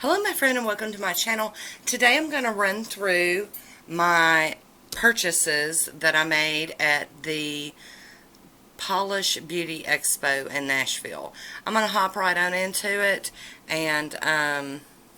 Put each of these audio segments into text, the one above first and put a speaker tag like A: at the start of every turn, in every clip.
A: Hello my friend and welcome to my channel. Today I'm going to run through my purchases that I made at the Poshe Beauty Expo in Nashville. I'm going to hop right on into it and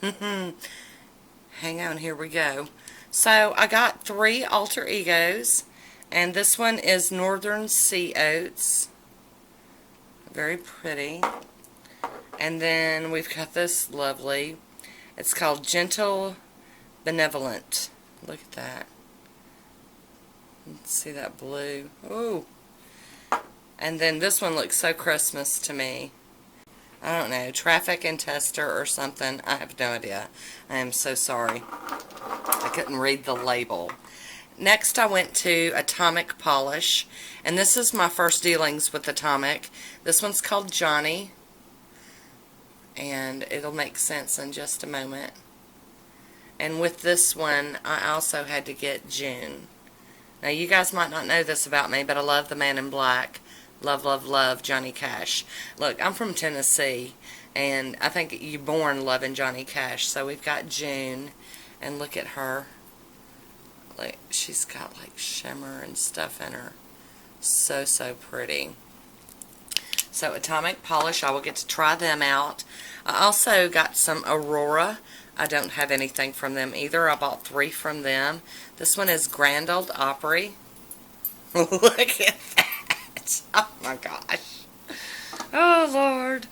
A: hang on, here we go. So I got 3 alter egos, and this one is Northern Sea Oats. Very pretty. And then we've got this lovely, it's called Gentle Benevolent. Look at that. Let's see that blue. Ooh. And then this one looks so Christmas to me. I don't know, Traffic and Tester or something. I have no idea. I am so sorry. I couldn't read the label. Next I went to Atomic Polish, and this is my first dealings with Atomic. This one's called Johnny, and it'll make sense in just a moment. And with this one I also had to get June. Now you guys might not know this about me, but I love the Man in Black. Love, love, love Johnny Cash. Look, I'm from Tennessee, and I think you're born loving Johnny Cash. So we've got June, and look at her. Like, she's got like shimmer and stuff in her. So, so pretty. So Atomic Polish, I will get to try them out. I also got some Aurora. I don't have anything from them either. I bought 3 from them. This one is Grand Ole Opry. Look at that. Oh my gosh. Oh Lord.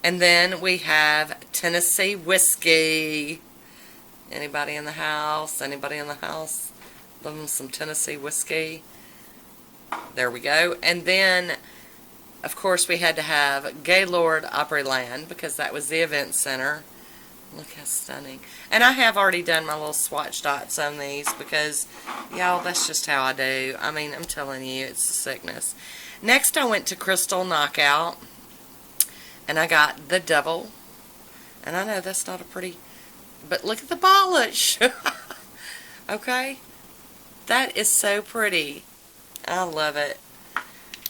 A: And then we have Tennessee Whiskey. Anybody in the house? Anybody in the house? Loving some Tennessee Whiskey. There we go. And then of course, we had to have Gaylord Opryland because that was the event center. Look how stunning. And I have already done my little swatch dots on these because, y'all, that's just how I do. I mean, I'm telling you, it's a sickness. Next, I went to Crystal Knockout, and I got the Devil. And I know that's not a pretty, but look at the polish. Okay? That is so pretty. I love it.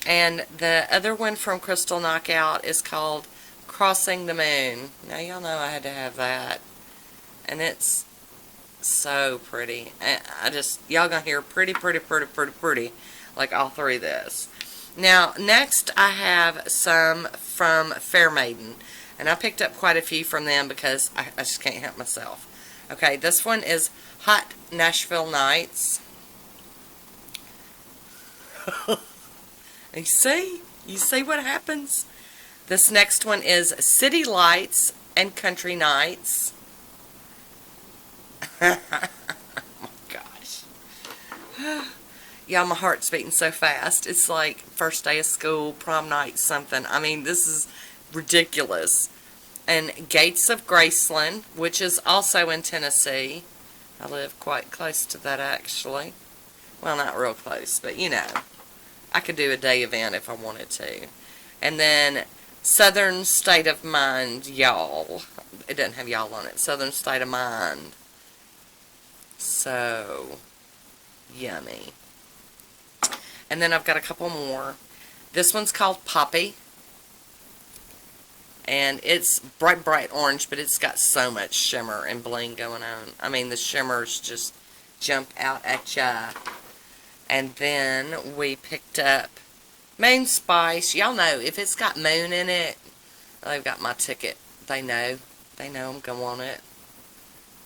A: And the other one from Crystal Knockout is called Crossing the Moon. Now y'all know I had to have that. And it's so pretty. Y'all gonna hear pretty, pretty, pretty, pretty, pretty, like all 3 of this. Now, next I have some from Maiden. And I picked up quite a few from them because I just can't help myself. Okay, this one is Hot Nashville Nights. You see what happens? This next one is City Lights and Country Nights. Oh my gosh. Y'all, my heart's beating so fast. It's like first day of school, prom night, something. I mean, this is ridiculous. And Gates of Graceland, which is also in Tennessee. I live quite close to that, actually. Well, not real close, but you know. I could do a day event if I wanted to. And then Southern State of Mind, y'all. It doesn't have y'all on it. Southern State of Mind. So yummy. And then I've got a couple more. This one's called Poppy. And it's bright, bright orange, but it's got so much shimmer and bling going on. I mean, the shimmers just jump out at ya. And then we picked up Moon Spice. Y'all know, if it's got moon in it, they've got my ticket. They know. They know I'm going to want it.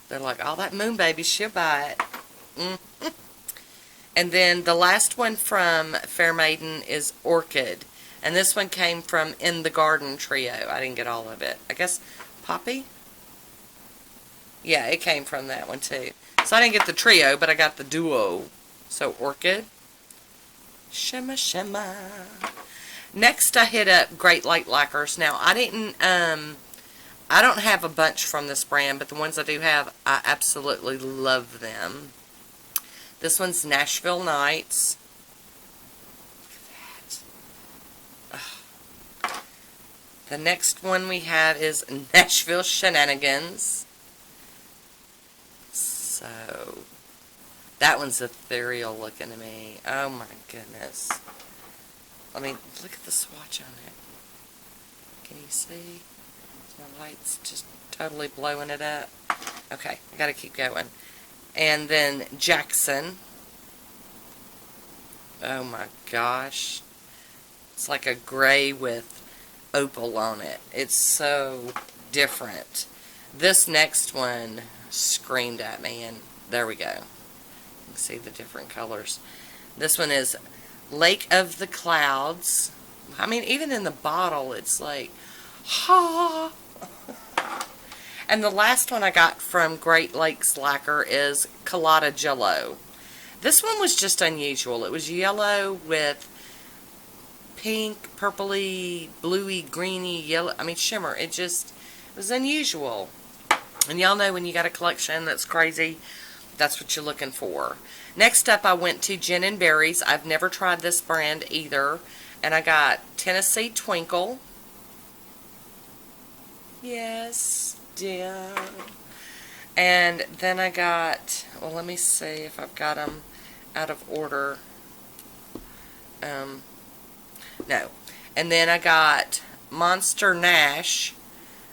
A: They're like, oh, that Moon Baby, she'll buy it. And then the last one from Maiden is Orchid. And this one came from In the Garden Trio. I didn't get all of it. I guess Poppy? Yeah, it came from that one too. So I didn't get the trio, but I got the duo. So Orchid, shimmer, shimmer. Next I hit up Great Lake Lacquers. Now I don't have a bunch from this brand, but the ones I do have, I absolutely love them. This one's Nashville Nights. Look at that. The next one we have is Nashville Shenanigans. So that one's ethereal looking to me. Oh my goodness. I mean, look at the swatch on it. Can you see? My light's just totally blowing it up. Okay, I gotta keep going. And then Jackson. Oh my gosh. It's like a gray with opal on it. It's so different. This next one screamed at me, and there we go. You can see the different colors. This one is Lake of the Clouds. I mean, even in the bottle, it's like, ha. And the last one I got from Great Lakes Lacquer is Colada Jello. This one was just unusual. It was yellow with pink, purpley, bluey, greeny, yellow. I mean, shimmer. It was unusual. And y'all know when you got a collection that's crazy, that's what you're looking for. Next up, I went to Gin and Berries. I've never tried this brand either. And I got Tennessee Twinkle. Yes, dear. And then I got, well, let me see if I've got them out of order. No. And then I got Monster Nash.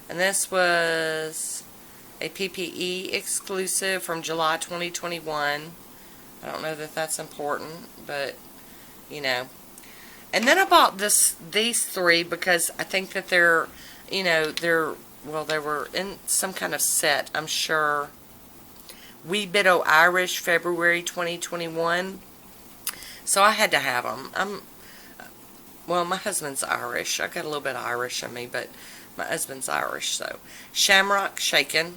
A: And this was a PPE exclusive from July 2021. I don't know that that's important, but, you know. And then I bought these three because I think that they're, you know, well, they were in some kind of set, I'm sure. Wee Bit O' Irish, February 2021. So I had to have them. Well, my husband's Irish. I got a little bit of Irish in me, but my husband's Irish, so. Shamrock Shaken.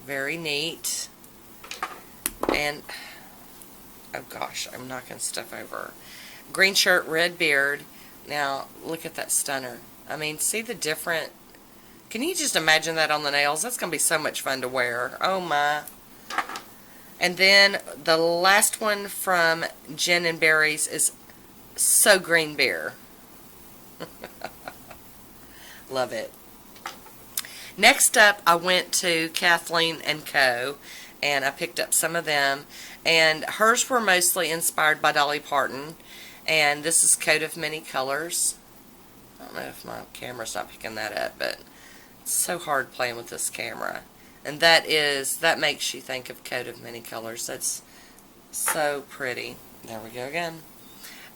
A: Very neat. And, oh gosh, I'm knocking stuff over. Green shirt, red beard. Now, look at that stunner. I mean, see the different... Can you just imagine that on the nails? That's going to be so much fun to wear. Oh, my. And then the last one from Gin and Berries is So Green Beer. Love it. Next up, I went to Kathleen Co. and I picked up some of them. And hers were mostly inspired by Dolly Parton. And this is Coat of Many Colors. I don't know if my camera's not picking that up, but it's so hard playing with this camera. And that makes you think of Coat of Many Colors. That's so pretty. There we go again.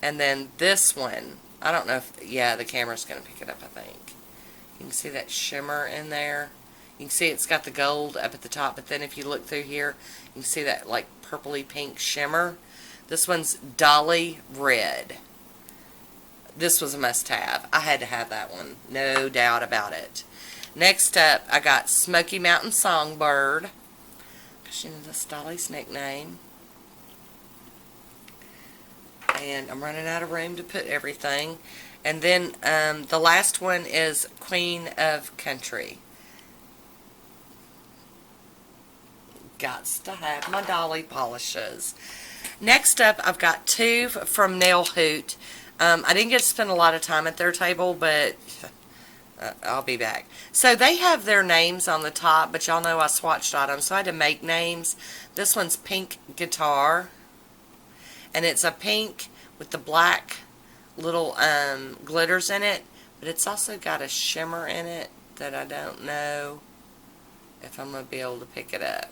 A: And then this one, I don't know if, yeah, the camera's going to pick it up, I think. You can see that shimmer in there. You can see it's got the gold up at the top, but then if you look through here, you can see that like purpley pink shimmer. This one's Dolly Red. This was a must-have. I had to have that one. No doubt about it. Next up, I got Smoky Mountain Songbird. Because, you know, that's Dolly's nickname. And I'm running out of room to put everything. And then the last one is Queen of Country. Gots to have my Dolly polishes. Next up, I've got two from Nail Hoot. I didn't get to spend a lot of time at their table, but I'll be back. So they have their names on the top, but y'all know I swatched items, so I had to make names. This one's Pink Guitar, and it's a pink with the black little glitters in it, but it's also got a shimmer in it that I don't know if I'm going to be able to pick it up.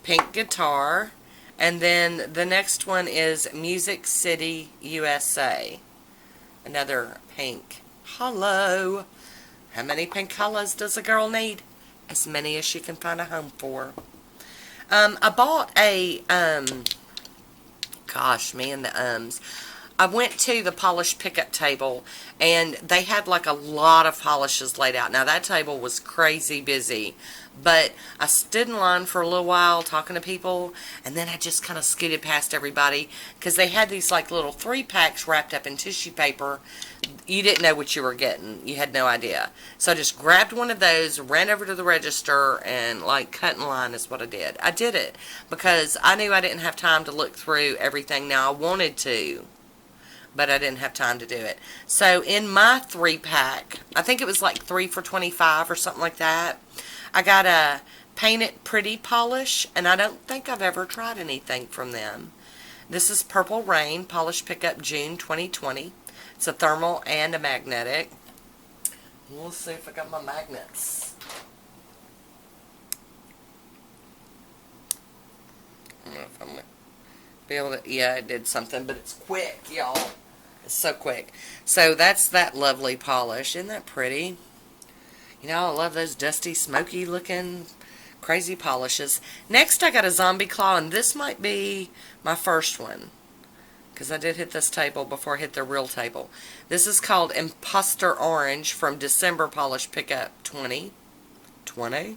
A: Pink Guitar. And then the next one is Music City, USA. Another pink. Hello. How many pink colors does a girl need? As many as she can find a home for. I bought a, gosh, man, the ums. I went to the polish pickup table, and they had like a lot of polishes laid out. Now, that table was crazy busy, but I stood in line for a little while talking to people, and then I just kind of scooted past everybody because they had these like little 3-packs wrapped up in tissue paper. You didn't know what you were getting. You had no idea. So I just grabbed one of those, ran over to the register, and like cut in line is what I did. I did it because I knew I didn't have time to look through everything. Now, I wanted to, but I didn't have time to do it. So in my 3-pack, I think it was like 3 for $25 or something like that, I got a Paint It Pretty polish, and I don't think I've ever tried anything from them. This is Purple Rain Polish Pickup June 2020. It's a thermal and a magnetic. We'll see if I got my magnets. I don't know if I'm going to be able to... Yeah, it did something, but it's quick, y'all. It's so quick. So that's that lovely polish. Isn't that pretty? You know, I love those dusty, smoky looking, crazy polishes. Next, I got a zombie claw, and this might be my first one, because I did hit this table before I hit the real table. This is called Imposter Orange from December Polish Pickup 2020.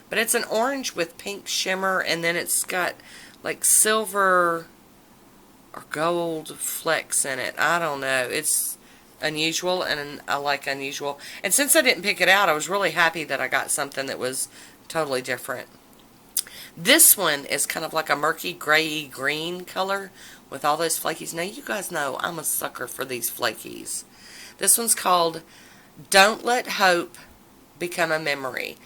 A: But it's an orange with pink shimmer, and then it's got like silver or gold flecks in it. I don't know. It's unusual, and I like unusual. And since I didn't pick it out, I was really happy that I got something that was totally different. This one is kind of like a murky gray green color with all those flakies. Now you guys know I'm a sucker for these flakies. This one's called Don't Let Hope Become a Memory.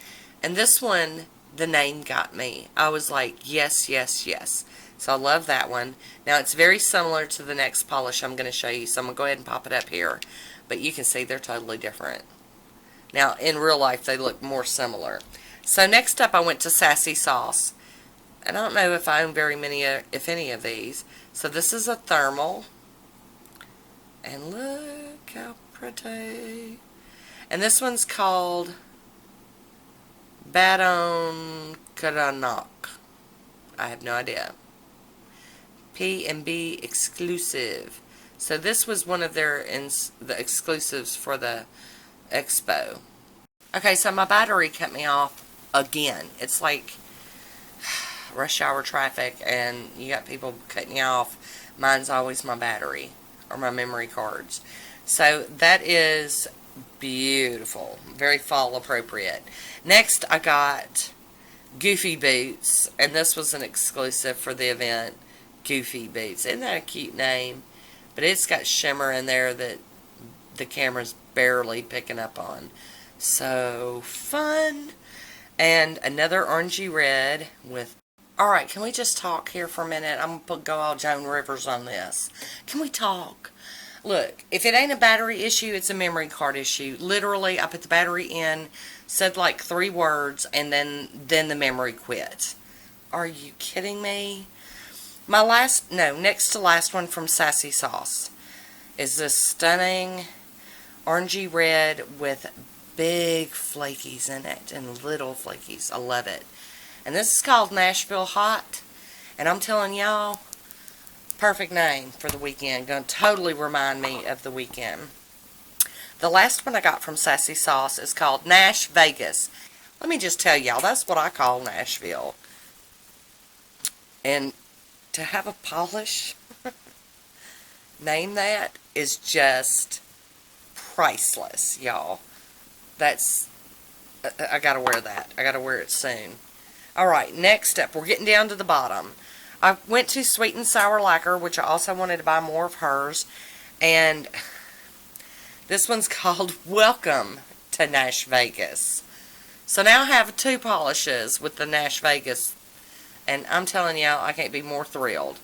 A: And this one, the name got me. I was like, yes, yes, yes. So I love that one. Now it's very similar to the next polish I'm going to show you. So I'm going to go ahead and pop it up here. But you can see they're totally different. Now in real life they look more similar. So next up I went to Sassy Sauce. And I don't know if I own very many, if any of these. So this is a thermal. And look how pretty. And this one's called Badon Karanak. I have no idea. P&B exclusive. So this was one of their the exclusives for the Expo. Okay, so my battery cut me off again. It's like rush hour traffic and you got people cutting you off. Mine's always my battery or my memory cards. So that is beautiful. Very fall appropriate. Next I got Goofy Boots, and this was an exclusive for the event. Goofy Boots. Isn't that a cute name? But it's got shimmer in there that the camera's barely picking up on. So fun. And another orangey red with... Alright, can we just talk here for a minute? I'm going to go all Joan Rivers on this. Can we talk? Look, if it ain't a battery issue, it's a memory card issue. Literally, I put the battery in, said like 3 words, and then the memory quit. Are you kidding me? My next to last one from Sassy Sauce is this stunning orangey red with big flakies in it and little flakies. I love it. And this is called Nashville Hot. And I'm telling y'all, perfect name for the weekend. Going to totally remind me of the weekend. The last one I got from Sassy Sauce is called Nash Vegas. Let me just tell y'all, that's what I call Nashville. And to have a polish name that is just priceless, y'all. That's, I gotta wear that. I gotta wear it soon. Alright, next up, we're getting down to the bottom. I went to Sweet and Sour Lacquer, which I also wanted to buy more of hers. And this one's called Welcome to Nash Vegas. So now I have 2 polishes with the Nash Vegas. And I'm telling y'all, I can't be more thrilled.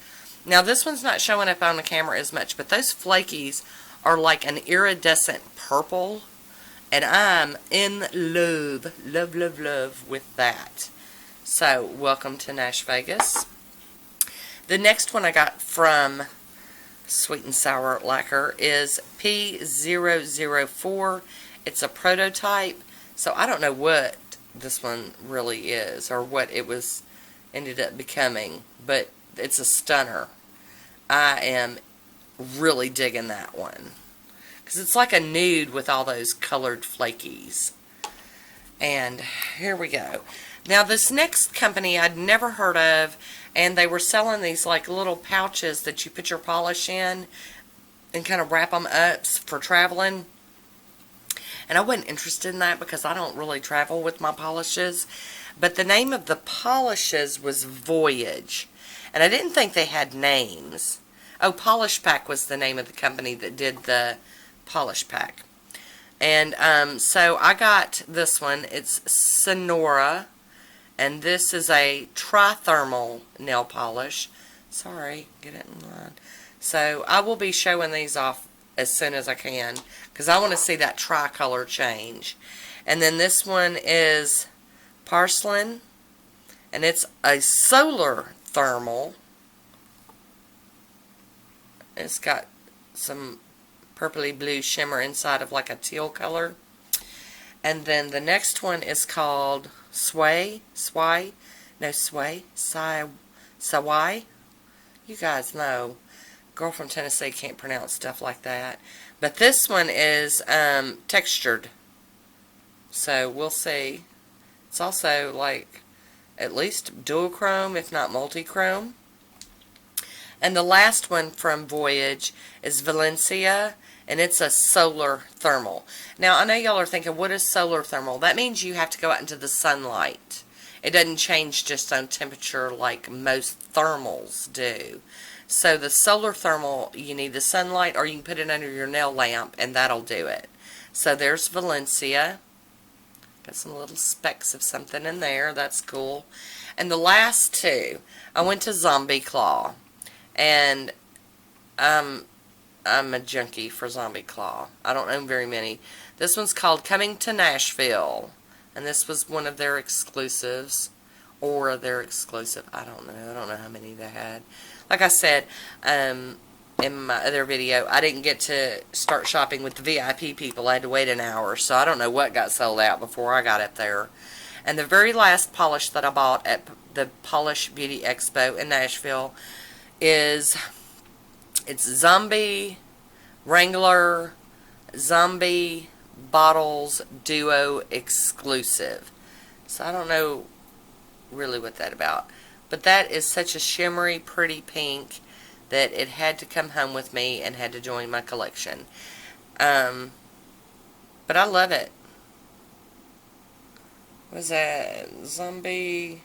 A: Now, this one's not showing up on the camera as much, but those flakies are like an iridescent purple. And I'm in love, love, love, love with that. So, welcome to Nash Vegas. The next one I got from Sweet and Sour Lacquer is P004. It's a prototype. So, I don't know what this one really is or what it was ended up becoming, but it's a stunner. I am really digging that one because it's like a nude with all those colored flakies. And here we go. Now this next company I'd never heard of, and they were selling these like little pouches that you put your polish in and kind of wrap them up for traveling. And I wasn't interested in that because I don't really travel with my polishes. But the name of the polishes was Voyage. And I didn't think they had names. Oh, Polish Pack was the name of the company that did the Polish Pack. And so I got this one. It's Sonora. And this is a trithermal nail polish. Sorry, get it in line. So I will be showing these off as soon as I can, because I want to see that tricolor change. And then this one is porcelain, and it's a solar thermal. It's got some purpley blue shimmer inside of like a teal color. And then the next one is called Sawai. You guys know. Girl from Tennessee can't pronounce stuff like that. But this one is textured. So we'll see. It's also like at least duochrome, if not multichrome. And the last one from Voyage is Valencia, and it's a solar thermal. Now, I know y'all are thinking, what is solar thermal? That means you have to go out into the sunlight. It doesn't change just on temperature like most thermals do. So the solar thermal, you need the sunlight, or you can put it under your nail lamp, and that'll do it. So there's Valencia. Got some little specks of something in there. That's cool. And the last two, I went to Zombie Claw. And I'm a junkie for Zombie Claw. I don't own very many. This one's called Coming to Nashville. And this was one of their exclusives. Or their exclusive. I don't know. I don't know how many they had. Like I said in my other video, I didn't get to start shopping with the VIP people. I had to wait an hour. So I don't know what got sold out before I got up there. And the very last polish that I bought at the Polish Beauty Expo in Nashville it's Zombie Wrangler Zombie Bottles Duo Exclusive. So I don't know really what that's about. But that is such a shimmery, pretty pink that it had to come home with me and had to join my collection. But I love it. What is that? Zombie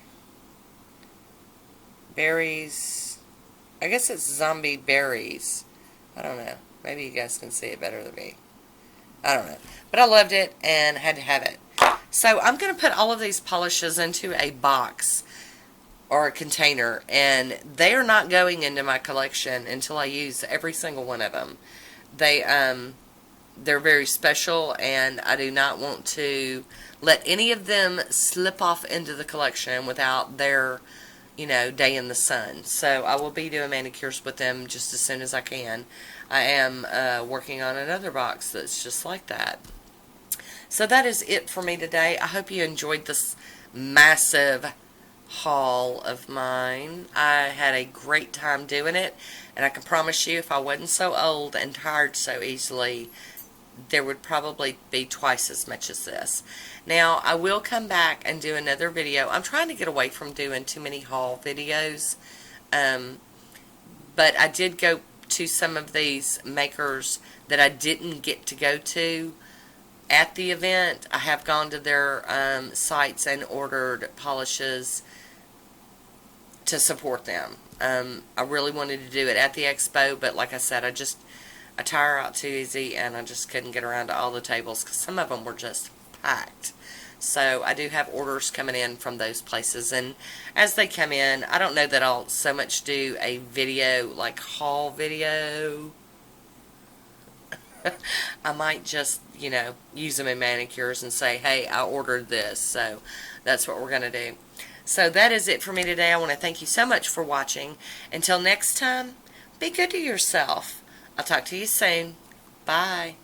A: Berries. I guess it's Zombie Berries. I don't know. Maybe you guys can see it better than me. I don't know. But I loved it and had to have it. So I'm going to put all of these polishes into a box or a container. And they are not going into my collection until I use every single one of them. They're very special, and I do not want to let any of them slip off into the collection without their day in the sun. So I will be doing manicures with them just as soon as I can. I am working on another box that's just like that. So that is it for me today. I hope you enjoyed this massive haul of mine. I had a great time doing it, and I can promise you if I wasn't so old and tired so easily, there would probably be twice as much as this. Now, I will come back and do another video. I'm trying to get away from doing too many haul videos. But I did go to some of these makers that I didn't get to go to at the event. I have gone to their sites and ordered polishes to support them. I really wanted to do it at the expo, but like I said, I tire out too easy, and I just couldn't get around to all the tables because some of them were just packed. So I do have orders coming in from those places, and as they come in, I don't know that I'll so much do a video, like haul video. I might just, use them in manicures and say, hey, I ordered this. So that's what we're going to do. So that is it for me today. I want to thank you so much for watching. Until next time, be good to yourself. I'll talk to you soon. Bye.